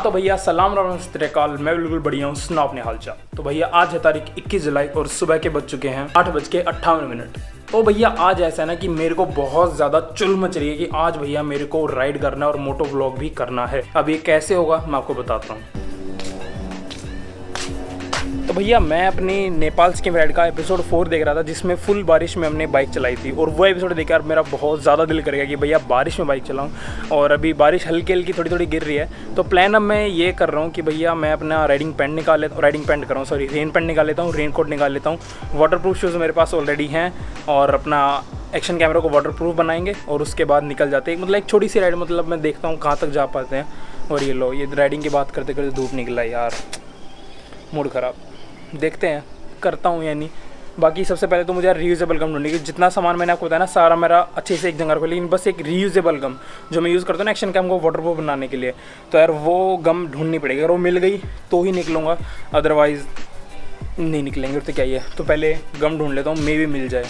तो भैया सलाम नमस्तेकाल, मैं बिल्कुल बढ़िया हूँ। सुना अपने हालचाल। तो भैया आज है तारीख 21 जुलाई और सुबह के बज चुके हैं 8:58। तो भैया आज ऐसा है ना कि मेरे को बहुत ज़्यादा चुल मच रही है कि आज भैया मेरे को राइड करना है और मोटो व्लॉग भी करना है। अब ये कैसे होगा मैं आपको बताता हूँ। तो भैया मैं अपनी नेपाल स्कीम राइड का एपिसोड 4 देख रहा था, जिसमें फुल बारिश में हमने बाइक चलाई थी। और वो एपिसोड देखकर मेरा बहुत ज़्यादा दिल करेगा कि भैया बारिश में बाइक चलाऊं। और अभी बारिश हल्की हल्की थोड़ी थोड़ी गिर रही है। तो प्लान अब मैं ये कर रहा हूँ कि भैया मैं अपना रेन पैंट निकाल लेता हूँ, रेन कोट निकाल लेता हूँ। वाटरप्रूफ शूज़ मेरे पास ऑलरेडी हैं और अपना एक्शन कैमरा को वाटरप्रूफ बनाएंगे और उसके बाद निकल जाते हैं। मतलब एक छोटी सी राइड, मतलब मैं देखता हूँ कहाँ तक जा पाते हैं। और ये लो, ये राइडिंग की बात करते करते धूप निकला यार, मूड ख़राब। देखते हैं करता हूँ या नहीं। बाकी सबसे पहले तो मुझे यार रीयूजेबल गम ढूंढनी, क्योंकि जितना सामान मैंने आपको बताया ना सारा मेरा अच्छे से एक जगह रखो, लेकिन बस एक रीयूजेबल गम जो मैं यूज़ करता हूँ ना एक्शन कैम को वाटरप्रूफ बनाने के लिए, तो यार वो गम ढूंढनी पड़ेगी। अगर वो मिल गई तो ही निकलूँगा, अदरवाइज़ नहीं निकलेंगे। तो क्या ही है, तो पहले गम ढूंढ लेता हूँ, मे भी मिल जाए।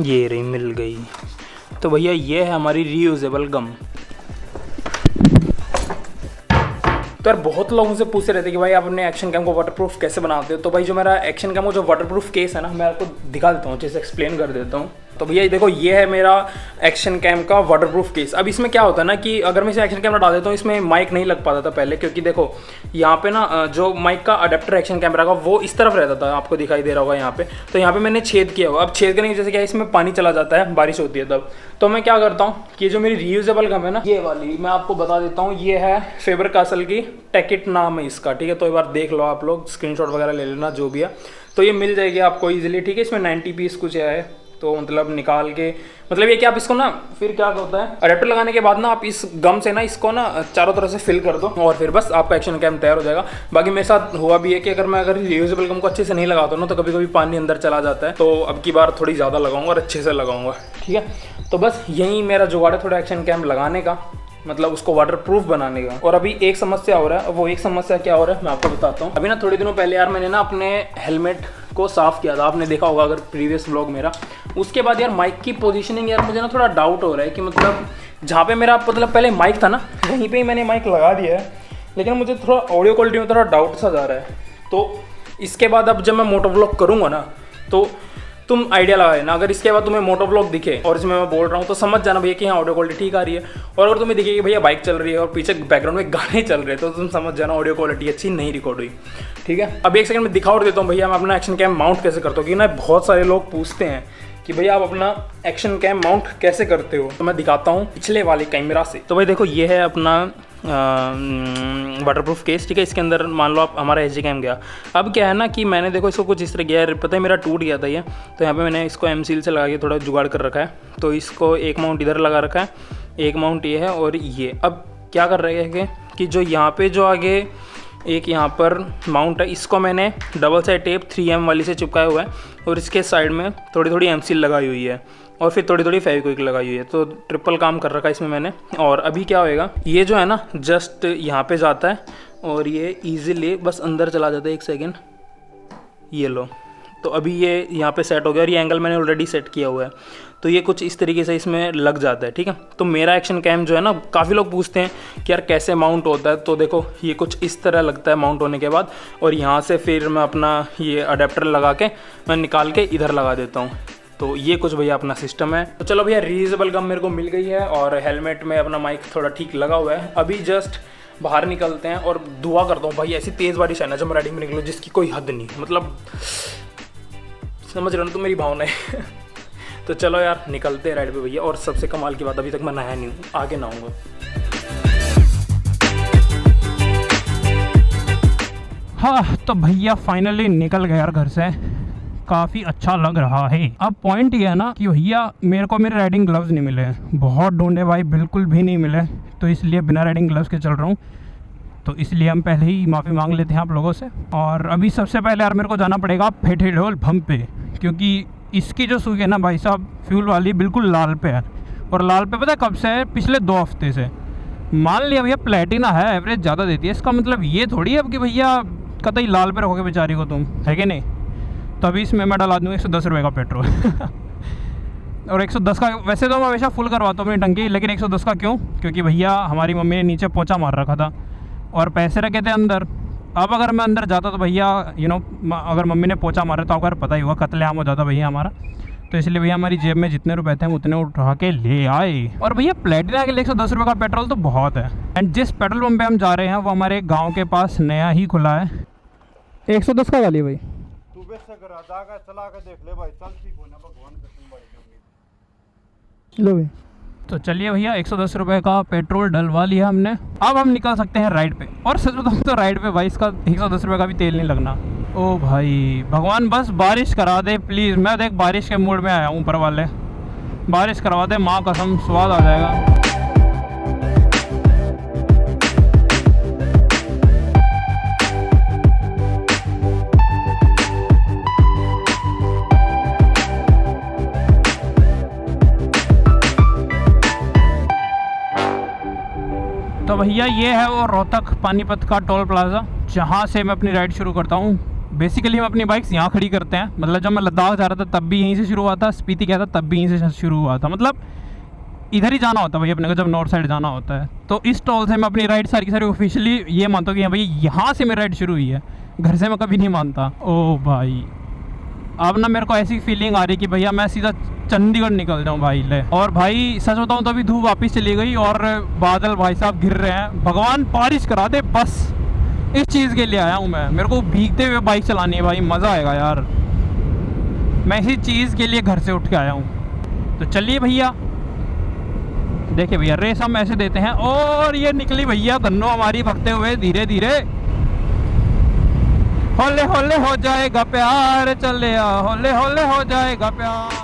ये रही, मिल गई। तो भैया ये है हमारी रीयूजेबल गम। तो यार बहुत लोग मुझसे पूछते रहते कि भाई आप अपने एक्शन कैम को वाटरप्रूफ कैसे बनाते हो। तो भाई जो मेरा एक्शन कैम को जो वाटरप्रूफ केस है ना, मैं आपको दिखा देता हूँ, जैसे एक्सप्लेन कर देता हूँ। तो भैया देखो, ये है मेरा एक्शन कैम का वाटरप्रूफ केस। अब इसमें क्या होता है ना कि अगर मैं इसे एक्शन कैमरा डाल देता हूँ, इसमें माइक नहीं लग पाता था पहले, क्योंकि देखो यहाँ पे ना जो माइक का अडेप्टर एक्शन कैमरा का वो इस तरफ रहता था, आपको दिखाई दे रहा होगा यहाँ पे। तो यहाँ पे मैंने छेद किया हुआ। अब छेद करने की वजह से क्या है, इसमें पानी चला जाता है, बारिश होती है तब। तो मैं क्या करता हूँ कि जो मेरी रीयूजेबल गम है ना, ये वाली मैं आपको बता देता हूँ। ये है फेबर कासल की, टेकिट नाम है इसका, ठीक है। तो एक बार देख लो आप लोग, स्क्रीनशॉट वगैरह ले लेना जो भी है। तो ये मिल जाएगी आपको ईजिली, ठीक है। इसमें 90 पीस कुछ है। तो मतलब निकाल के, मतलब ये कि आप इसको ना फिर क्या होता है, अडेप्टर लगाने के बाद ना आप इस गम से ना इसको ना चारों तरफ से फिल कर दो और फिर बस आपका एक्शन कैम तैयार हो जाएगा। बाकी मेरे साथ हुआ भी है कि अगर रियूजेबल गम को अच्छे से नहीं लगाता हूँ ना, तो कभी कभी पानी अंदर चला जाता है। तो अब की बार थोड़ी ज़्यादा लगाऊंगा और अच्छे से लगाऊंगा, ठीक है। तो बस यही मेरा जुगाड़ है थोड़ा एक्शन कैम लगाने का, मतलब उसको वाटरप्रूफ बनाने का। और अभी एक समस्या हो रहा है, वो एक समस्या क्या हो रहा है मैं आपको बताता हूँ। अभी ना थोड़े दिनों पहले यार मैंने ना अपने हेलमेट को साफ़ किया था, आपने देखा होगा अगर प्रीवियस व्लॉग मेरा। उसके बाद यार माइक की पोजीशनिंग, यार मुझे ना थोड़ा डाउट हो रहा है कि मतलब जहाँ पे मेरा मतलब पहले माइक था ना, वहीं पे ही मैंने माइक लगा दिया है, लेकिन मुझे थोड़ा ऑडियो क्वालिटी में थोड़ा डाउट सा जा रहा है। तो इसके बाद अब जब मैं मोटो व्लॉग करूँगा ना, तो तुम आइडिया लगा लेना। अगर इसके बाद तुम्हें मोटो व्लॉग दिखे और इसमें मैं बोल रहा हूँ, तो समझ जाना भैया कि हाँ ऑडियो क्वालिटी ठीक आ रही है। और अगर तुम्हें दिखे कि भैया बाइक चल रही है और पीछे बैकग्राउंड में गाने चल रहे हैं, तो तुम समझ जाना ऑडियो क्वालिटी अच्छी नहीं रिकॉर्ड हुई, ठीक है। अब एक सेकंड में दिखा और देता हूँ भैया मैं अपना एक्शन कैम माउंट कैसे करता हूँ, क्योंकि ना बहुत सारे लोग पूछते हैं कि भैया आप अपना एक्शन कैम माउंट कैसे करते हो। तो मैं दिखाता हूँ पिछले वाले कैमरा से। तो भाई देखो, ये है अपना वाटरप्रूफ केस, ठीक है। इसके अंदर मान लो आप हमारा एच डी कैम गया। अब क्या है ना कि मैंने देखो इसको कुछ इस तरह किया है, पता है मेरा टूट गया था ये, तो यहाँ पे मैंने इसको एम सील से लगा के थोड़ा जुगाड़ कर रखा है। तो इसको एक माउंट इधर लगा रखा है, एक माउंट ये है और ये। अब क्या कर रहे हैं कि जो यहाँ पे जो आगे एक यहाँ पर माउंट है, इसको मैंने डबल साइड टेप 3M वाली से चिपकाया हुआ है और इसके साइड में थोड़ी थोड़ी एम सील लगाई हुई है और फिर थोड़ी थोड़ी फेविक्विक लगाई हुई है। तो ट्रिपल काम कर रखा है इसमें मैंने। और अभी क्या होएगा, ये जो है ना जस्ट यहाँ पे जाता है और ये इजीली बस अंदर चला जाता है। एक सेकेंड, ये लो। तो अभी ये यहाँ पे सेट हो गया और ये एंगल मैंने ऑलरेडी सेट किया हुआ है। तो ये कुछ इस तरीके से इसमें लग जाता है, ठीक है। तो मेरा एक्शन कैम जो है ना, काफ़ी लोग पूछते हैं कि यार कैसे माउंट होता है। तो देखो ये कुछ इस तरह लगता है माउंट होने के बाद, और यहाँ से फिर मैं अपना ये अडेप्टर लगा के मैं निकाल के इधर लगा देता हूँ। तो ये कुछ भैया अपना सिस्टम है। तो चलो भैया, रीयूजेबल गम मेरे को मिल गई है और हेलमेट में अपना माइक थोड़ा ठीक लगा हुआ है। अभी जस्ट बाहर निकलते हैं और दुआ करता हूँ भाई ऐसी तेज़ बारिश है ना जब मैं राइडिंग में निकलूँ, जिसकी कोई हद नहीं, मतलब समझ रहे हो तो मेरी भावना है। तो चलो यार निकलते हैं राइड पे भैया। और सबसे कमाल की बात, अभी तक मैं नहाया नहीं हूँ, आगे नहाऊंगा। हाँ तो भैया फाइनली निकल गया यार घर से, काफ़ी अच्छा लग रहा है। अब पॉइंट ये है ना कि भैया मेरे को मेरे राइडिंग ग्लव्स नहीं मिले, बहुत ढूंढे भाई, बिल्कुल भी नहीं मिले। तो इसलिए बिना राइडिंग ग्लव्स के चल रहा हूँ। तो इसलिए हम पहले ही माफ़ी मांग लेते हैं आप लोगों से। और अभी सबसे पहले यार मेरे को जाना पड़ेगा फेटेडोल पंप पे, क्योंकि इसकी जो सुई है ना भाई साहब, फ्यूल वाली बिल्कुल लाल पे है। और लाल पे पता है कब से है, पिछले 2 हफ्ते से। मान लिया भैया प्लेटिना है, एवरेज ज़्यादा देती है, इसका मतलब ये थोड़ी है अब कि भैया कतई लाल पे रखोगे बेचारी को तुम, है कि नहीं। तो अभी इसमें मैं डला दूँगा 110 रुपये का पेट्रोल। और 110 का वैसे तो मैं हमेशा फुल करवाता हूँ अपनी टंकी, लेकिन 110 का क्यों? क्योंकि भैया हमारी मम्मी ने नीचे पोंछा मार रखा था और पैसे रखे थे अंदर। अब अगर मैं अंदर जाता तो भैया अगर मम्मी ने पोंछा मारा तो अगर पता ही हुआ कत्लेआम हो जाता भैया हमारा। तो इसलिए भैया हमारी जेब में जितने रुपए थे हम उतने उठा के ले आए। और भैया प्लेटिना के लिए 110 रुपये का पेट्रोल तो बहुत है। एंड जिस पेट्रोल पंप पे हम जा रहे हैं वो हमारे गाँव के पास नया ही खुला है। 110 का गाली भाई चला के देख ले भाई, चलती कोना भगवान कसम बड़ी। लो भाई, तो चलिए भैया 110 रुपये का पेट्रोल डलवा लिया हमने। अब हम निकल सकते हैं राइड पे। और सच बताऊँ तो राइड पे भाई इसका 110 रुपये का भी तेल नहीं लगना। ओ भाई भगवान बस बारिश करा दे प्लीज़। मैं देख बारिश के मूड में आया हूँ, ऊपर वाले बारिश करवा दे, माँ कसम स्वाद आ जाएगा। तो भैया ये है वो रोहतक पानीपत का टोल प्लाज़ा, जहाँ से मैं अपनी राइड शुरू करता हूँ। बेसिकली हम अपनी बाइक्स यहाँ खड़ी करते हैं। मतलब जब मैं लद्दाख जा रहा था तब भी यहीं से शुरू हुआ था, स्पीति गया था तब भी यहीं से शुरू हुआ था। मतलब इधर ही जाना होता है भैया अपने को जब नॉर्थ साइड जाना होता है। तो इस टोल से मैं अपनी राइड सारी की सारी ऑफिशियली ये मानता हूँ कि हाँ भैया यहाँ से मेरी राइड शुरू हुई है, घर से मैं कभी नहीं मानता। ओ भाई अब ना मेरे को ऐसी फीलिंग आ रही कि भैया मैं सीधा चंडीगढ़ निकल जाऊं भाई ले। और भाई सच बताऊं तो अभी धूप वापस चली गई और बादल भाई साहब घिर रहे हैं। भगवान बारिश करा दे बस, इस चीज़ के लिए आया हूं मैं। मेरे को भीगते हुए बाइक चलानी है भाई, मज़ा आएगा यार। मैं इसी चीज़ के लिए घर से उठ के आया हूँ। तो चलिए भैया, देखिए भैया रेस हम ऐसे देते हैं। और ये निकली भैया गन्नो हमारी भगते हुए धीरे धीरे। होले होले हो जाएगा प्यार, चले आ होले होले हो जाएगा प्यार।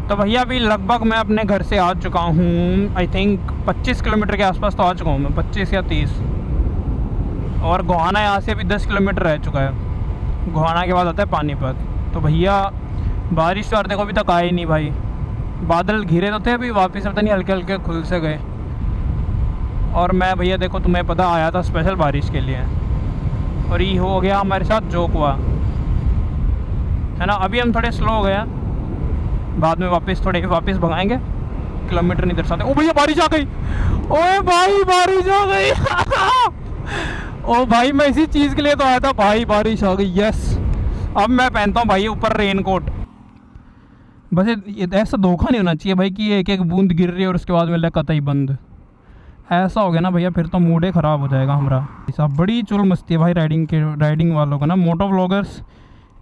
तो भैया अभी लगभग मैं अपने घर से आ चुका हूँ। आई थिंक 25 किलोमीटर के आसपास तो आ चुका हूँ मैं, 25 या 30। और गोहाना यहाँ से अभी 10 किलोमीटर रह चुका है। गोहाना के बाद आता है पानीपत। तो भैया बारिश तो देखो अभी तक आई नहीं भाई। बादल घिरे तो थे, अभी वापस पता नहीं हल्के हल्के खुल से गए। और मैं भैया देखो तुम्हें पता आया था स्पेशल बारिश के लिए। और ये हो गया हमारे साथ जोकवा, है ना। अभी हम थोड़े स्लो हो गए हैं, बाद में वापस भगाएंगे। किलोमीटर नहीं दर्शाते। ओ भैया बारिश आ गई, ओए भाई बारिश आ गई। ओ भाई मैं इसी चीज़ के लिए तो आया था भाई, बारिश आ गई। यस, अब मैं पहनता हूँ भाई ऊपर रेनकोट। बस ये ऐसा धोखा नहीं होना चाहिए भाई कि एक एक बूंद गिर रही है और उसके बाद में कतई बंद। ऐसा हो गया ना भैया फिर तो मूड ही ख़राब हो जाएगा हमारा। सब बड़ी चुल मस्ती है भाई राइडिंग वालों का ना। मोटो व्लॉगर्स,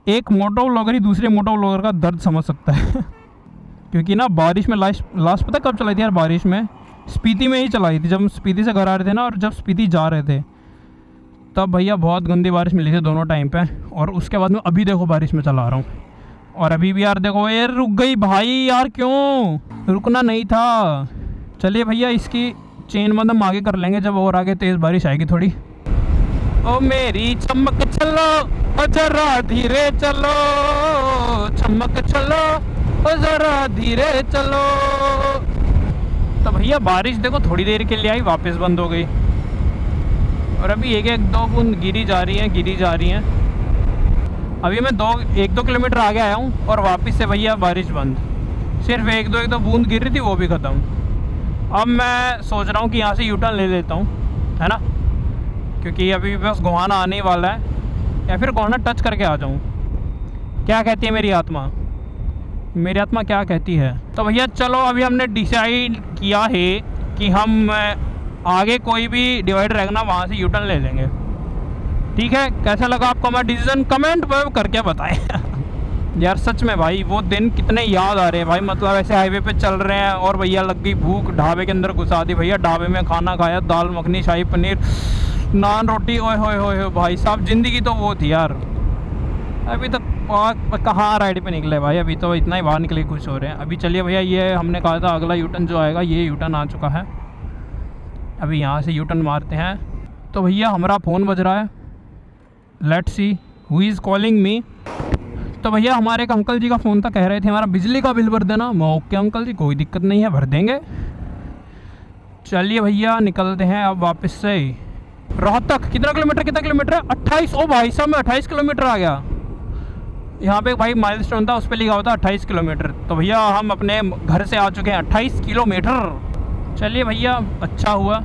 एक मोटो व्लॉगर ही दूसरे मोटो व्लॉगर का दर्द समझ सकता है। क्योंकि ना बारिश में लास्ट पता कब चलाई थी यार? बारिश में स्पीति में ही चलाई थी, जब स्पीति से घर आ रहे थे ना, और जब स्पीति जा रहे थे तब भैया बहुत गंदी बारिश मिली थी दोनों टाइम पे। और उसके बाद में अभी देखो बारिश में चला रहा हूँ, और अभी भी यार देखो ये रुक गई भाई यार, क्यों रुकना नहीं था। चलिए भैया इसकी चेन बंद हम आगे कर लेंगे जब और आगे तेज़ बारिश आएगी थोड़ी। ओ मेरी चमक चलो जरा धीरे चलो, चमक चलो जरा धीरे चलो। तो भैया बारिश देखो थोड़ी देर के लिए आई, वापस बंद हो गई। और अभी एक दो बूंद गिरी जा रही हैं। अभी मैं 1-2 किलोमीटर आगे आया हूँ और वापस से भैया बारिश बंद। सिर्फ एक दो बूंद गिर रही थी, वो भी ख़त्म। अब मैं सोच रहा हूँ कि यहाँ से यू टर्न ले लेता हूँ, है ना, क्योंकि अभी बस गोहाना आने वाला है, या फिर गोहाना टच करके आ जाऊँ। क्या कहती है मेरी आत्मा क्या कहती है? तो भैया चलो अभी हमने डिसाइड किया है कि हम आगे कोई भी डिवाइडर रहेगा ना वहाँ से यू टर्न ले लेंगे। ठीक है, कैसा लगा आपको हमारा डिसीजन? कमेंट पर करके बताएं। यार सच में भाई वो दिन कितने याद आ रहे हैं भाई। मतलब ऐसे हाईवे पे चल रहे हैं और भैया लग गई भूख, ढाबे के अंदर घुसा दी भैया। ढाबे में खाना खाया, दाल मखनी, शाही पनीर, नान रोटी। ओए होए होए भाई साहब, ज़िंदगी तो वो थी यार। अभी तक कहाँ राइड पे निकले भाई, अभी तो इतना ही बाहर निकले खुश हो रहे हैं। अभी चलिए भैया, ये हमने कहा था अगला यू टर्न जो आएगा, ये यू टर्न आ चुका है। अभी यहाँ से यू टर्न मारते हैं। तो भैया हमारा फ़ोन बज रहा है, let's see who is calling me. तो भैया हमारे एक अंकल जी का फ़ोन था, कह रहे थे हमारा बिजली का बिल भर देना। मैं ओके अंकल जी, कोई दिक्कत नहीं है, भर देंगे। चलिए भैया निकलते हैं अब वापस से। रोहतक कितना किलोमीटर है? 28। ओ भाई साहब, मैं 28 किलोमीटर आ गया। यहाँ पे भाई माइलस्टोन था, उस पर लिखा हुआ था 28 किलोमीटर। तो भैया हम अपने घर से आ चुके हैं 28 किलोमीटर। चलिए भैया, अच्छा हुआ।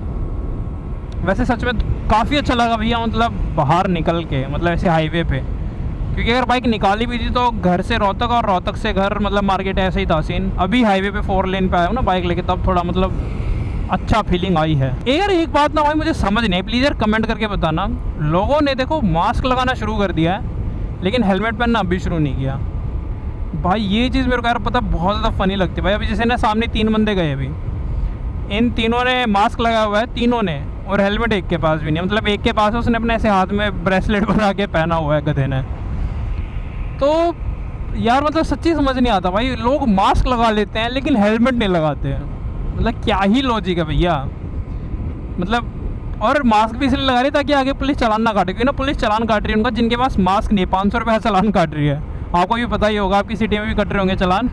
वैसे सच में काफ़ी अच्छा लगा भैया, मतलब बाहर निकल के, मतलब ऐसे हाईवे पे। क्योंकि अगर बाइक निकाली भी थी तो घर से रोहतक और रोहतक से घर, मतलब मार्केट ऐसे ही था सीन। अभी हाईवे पे 4 लेन पे आया हूँ ना बाइक लेके, तब थोड़ा मतलब अच्छा फीलिंग आई है। यार एक बात ना भाई मुझे समझ नहीं, प्लीज़ यार कमेंट करके बताना। लोगों ने देखो मास्क लगाना शुरू कर दिया है, लेकिन हेलमेट पहनना अभी शुरू नहीं किया। भाई ये चीज़ मेरे को यार पता बहुत ज़्यादा फ़नी लगती है भाई। अभी जैसे ना सामने 3 बंदे गए, अभी इन तीनों ने मास्क लगाया हुआ है, तीनों ने, और हेलमेट एक के पास भी नहीं। मतलब एक के पास है, उसने अपने ऐसे हाथ में ब्रेसलेट बना के पहना हुआ है गधे ने। तो यार मतलब सच्ची समझ नहीं आता भाई, लोग मास्क लगा लेते हैं लेकिन हेलमेट नहीं लगाते हैं। मतलब क्या ही लॉजिक है भैया। मतलब और मास्क भी इसलिए लगा रही ताकि आगे पुलिस चालान ना काटे, क्योंकि ना पुलिस चालान काट रही है उनका जिनके पास मास्क नहीं। 500 रुपये का चालान काट रही है। आपको भी पता ही होगा, आपकी सिटी में भी कट रहे होंगे चालान।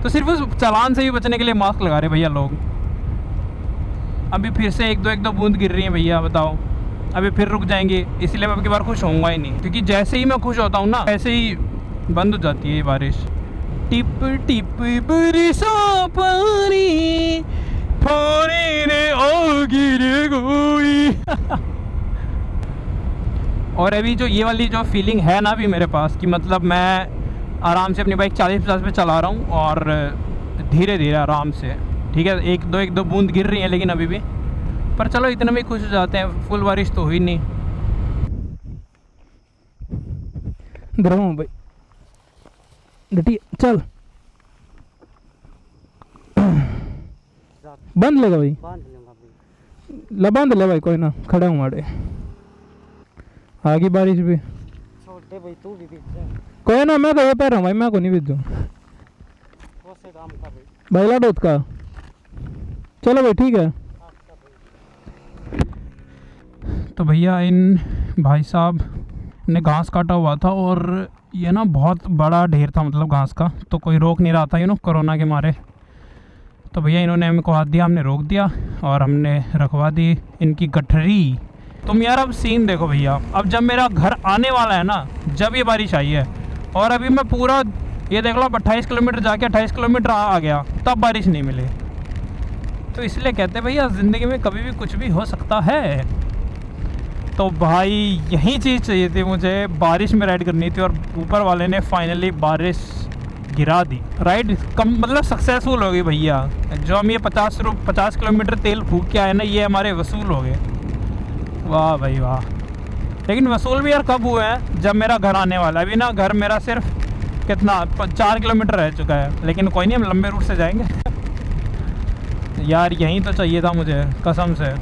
तो सिर्फ उस चालान से ही बचने के लिए मास्क लगा रहे भैया लोग। अभी फिर से एक दो बूंद गिर रही हैं भैया, बताओ। अभी फिर रुक जाएंगे, इसलिए मैं अब की बार खुश होऊंगा ही नहीं, क्योंकि जैसे ही मैं खुश होता हूँ ना ऐसे ही बंद हो जाती है ये बारिश। टिप टिप बरसा पानी, पानी ने ओ गिरे कोई। और अभी जो ये वाली जो फीलिंग है ना अभी मेरे पास, कि मतलब मैं आराम से अपनी बाइक 40-50 पे चला रहा हूँ और धीरे धीरे आराम से, ठीक है। एक दो बूंद गिर रही हैं लेकिन अभी भी, पर चलो इतना में खुश हो जाते हैं। फुल बारिश तो हुई नहीं। धरो भाई डटी, चल बंद लेगा भाई, बांध ले भाई, कोई ना, खड़ा हूँ मारे। आगे बारिश भी छोड़ दे भाई, तू भी भीग जा। कोई ना, मैं तो पैर रहा हूँ भाई, मैं को नहीं भीजूँ काम का भाई लाडोत का। चलो भाई ठीक है। तो भैया इन भाई साहब ने घास काटा हुआ था, और ये ना बहुत बड़ा ढेर था मतलब घास का, तो कोई रोक नहीं रहा था कोरोना के मारे। तो भैया इन्होंने हमको हाथ दिया, हमने रोक दिया और हमने रखवा दी इनकी गठरी। तुम यार अब सीन देखो भैया, अब जब मेरा घर आने वाला है ना, जब ये बारिश आई है, और अभी मैं पूरा ये देख लो 28 किलोमीटर जाके 28 किलोमीटर आ गया, तब बारिश नहीं मिली। तो इसलिए कहते हैं भैया ज़िंदगी में कभी भी कुछ भी हो सकता है। तो भाई यही चीज़ चाहिए थी मुझे, बारिश में राइड करनी थी, और ऊपर वाले ने फाइनली बारिश गिरा दी। राइड कम मतलब सक्सेसफुल हो गई भैया। जो हम ये 50 किलोमीटर तेल फूक के आए ना, ये हमारे वसूल हो गए। वाह भाई वाह। लेकिन वसूल भी यार कब हुए हैं, जब मेरा घर आने वाला है। अभी ना घर मेरा सिर्फ कितना 4 किलोमीटर रह चुका है, लेकिन कोई नहीं, हम लंबे रूट से जाएंगे। यार यहीं तो चाहिए था मुझे कसम से।